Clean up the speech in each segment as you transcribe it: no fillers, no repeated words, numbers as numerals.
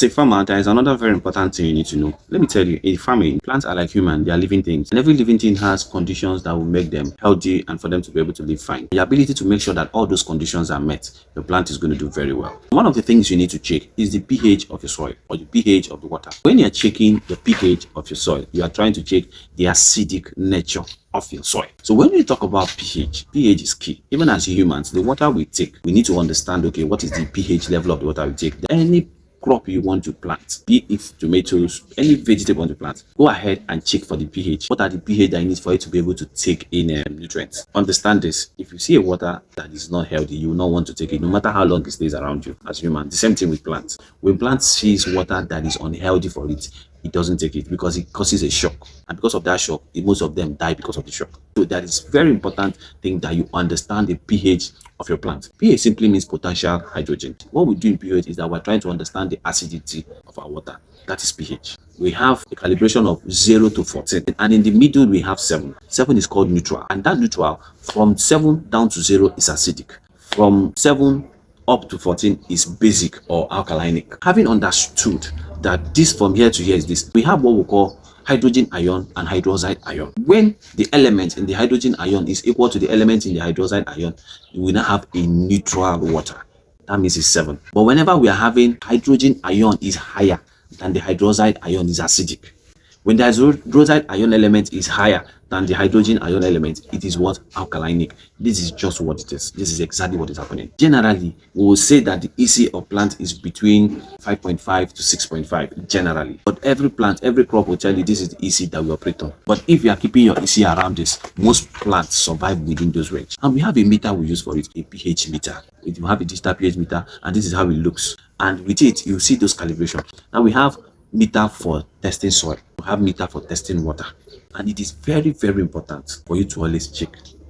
As a farmer, there is another very important thing you need to know. Let me tell you, in farming, plants are like humans, they are living things. And every living thing has conditions that will make them healthy and for them to be able to live fine. The ability to make sure that all those conditions are met, your plant is going to do very well. One of the things you need to check is the pH of your soil or the pH of the water. When you're checking the pH of your soil, you are trying to check the acidic nature of your soil. So when we talk about pH is key. Even as humans, the water we take, we need to understand, okay, what is the pH level of the water we take? Any crop you want to plant, be it tomatoes, any vegetable you want to plant, go ahead and check for the pH. What are the pH that you need for it to be able to take in nutrients? Understand this. If you see a water that is not healthy, you will not want to take it, no matter how long it stays around you as human. The same thing with plants. When plants sees water that is unhealthy for it, it doesn't take it because it causes a shock, and because of that shock, most of them die because of the shock. So that is very important thing that you understand the pH of your plant. pH simply means potential hydrogen. What we do in pH is that we're trying to understand the acidity of our water. That is pH. We have a calibration of 0 to 14, and in the middle we have 7. 7 is called neutral, and that neutral from 7 down to 0 is acidic. From 7 up to 14 is basic or alkalinic. Having understood that this from here to here is this, we have what we call hydrogen ion and hydroxide ion. When the element in the hydrogen ion is equal to the element in the hydroxide ion, we now have a neutral water. That means it's 7. But whenever we are having hydrogen ion is higher than the hydroxide ion, is acidic. When the hydroxide ion element is higher than the hydrogen ion element, it is what? Alkalinic. This is just what it is. This is exactly what is happening. Generally, we will say that the EC of plant is between 5.5 to 6.5 generally. But every plant, every crop will tell you this is the EC that we operate on. But if you are keeping your EC around this, most plants survive within those range. And we have a meter we use for it, a pH meter. We have a digital pH meter, and this is how it looks. And with it, you see those calibration. Now we have meter for testing soil, we have meter for testing water, and it is very, very important for you to always check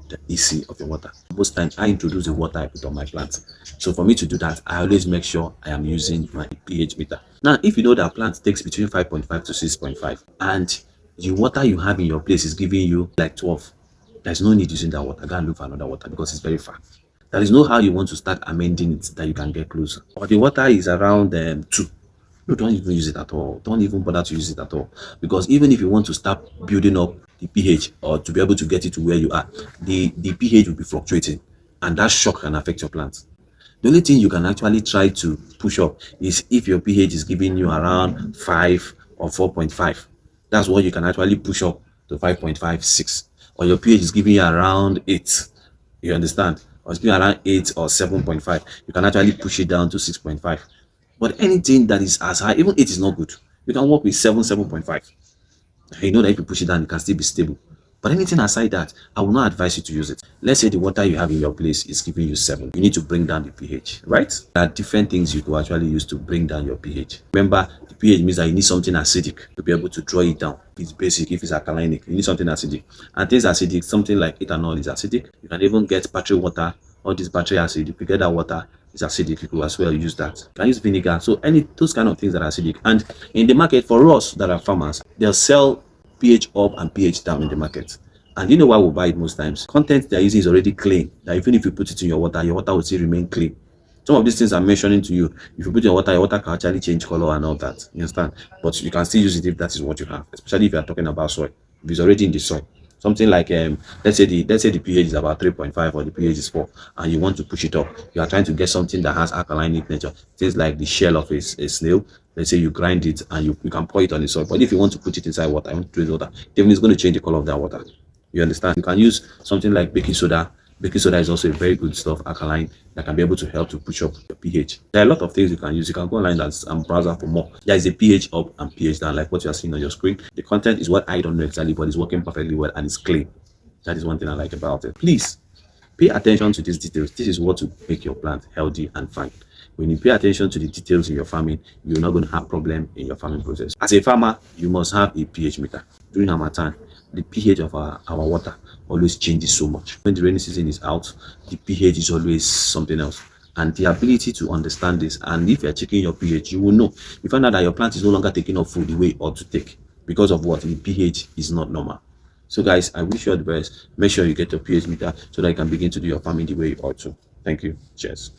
the EC of your water. Most times I introduce the water I put on my plants, so for me to do that, I always make sure I am using my pH meter. Now if you know that plant takes between 5.5 to 6.5 and the water you have in your place is giving you like 12, there's no need using that water. Go and look for another water because it's very far. There is no how you want to start amending it that you can get closer. Or the water is around 2. No, don't even use it at all. Don't even bother to use it at all. Because even if you want to start building up the pH or to be able to get it to where you are, the pH will be fluctuating, and that shock can affect your plants. The only thing you can actually try to push up is if your pH is giving you around 5 or 4.5. That's what you can actually push up to 5.5, 6. Or your pH is giving you around 8. You understand? Or it's giving around 8 or 7.5. You can actually push it down to 6.5. But anything that is as high, even 8 is not good. You can work with 7.5. You know that if you push it down, it can still be stable. But anything aside that, I will not advise you to use it. Let's say the water you have in your place is giving you 7. You need to bring down the pH, right? There are different things you could actually use to bring down your pH. Remember, the pH means that you need something acidic to be able to draw it down. If it's basic, if it's alkalinic, you need something acidic. And things acidic, something like ethanol is acidic. You can even get battery water, or this battery acid. If you get that water, it's acidic, you could as well use that. You can use vinegar. So those kind of things that are acidic. And in the market, for us that are farmers, they'll sell pH up and pH down in the market. And you know why we buy it most times? Content they're using is already clean. That even if you put it in your water will still remain clean. Some of these things I'm mentioning to you, if you put your water can actually change color and all that. You understand? But you can still use it if that is what you have, especially if you are talking about soil. If it's already in the soil. Something like let's say the pH is about 3.5 or the pH is 4, and you want to push it up. You are trying to get something that has alkalinic nature. Things like the shell of a snail. Let's say you grind it and you can pour it on the soil. But if you want to put it inside water, you want to drink water, then it's going to change the color of that water. You understand? You can use something like baking soda. Baking soda is also a very good stuff, alkaline, that can be able to help to push up your pH. There are a lot of things you can use. You can go online and browse for more. There is a pH up and pH down, like what you are seeing on your screen. The content is what I don't know exactly, but it's working perfectly well and it's clean. That is one thing I like about it. Please pay attention to these details. This is what will make your plant healthy and fine. When you pay attention to the details in your farming, you're not going to have problem in your farming process. As a farmer, you must have a pH meter. During Harmattan, the pH of our water always changes so much. When the rainy season is out, the pH is always something else. And the ability to understand this, and if you're checking your pH, you will know. You find out that your plant is no longer taking up food the way it ought to take because of what? The pH is not normal. So guys, I wish you all the best. Make sure you get your pH meter so that you can begin to do your farming the way you ought to. Thank you. Cheers.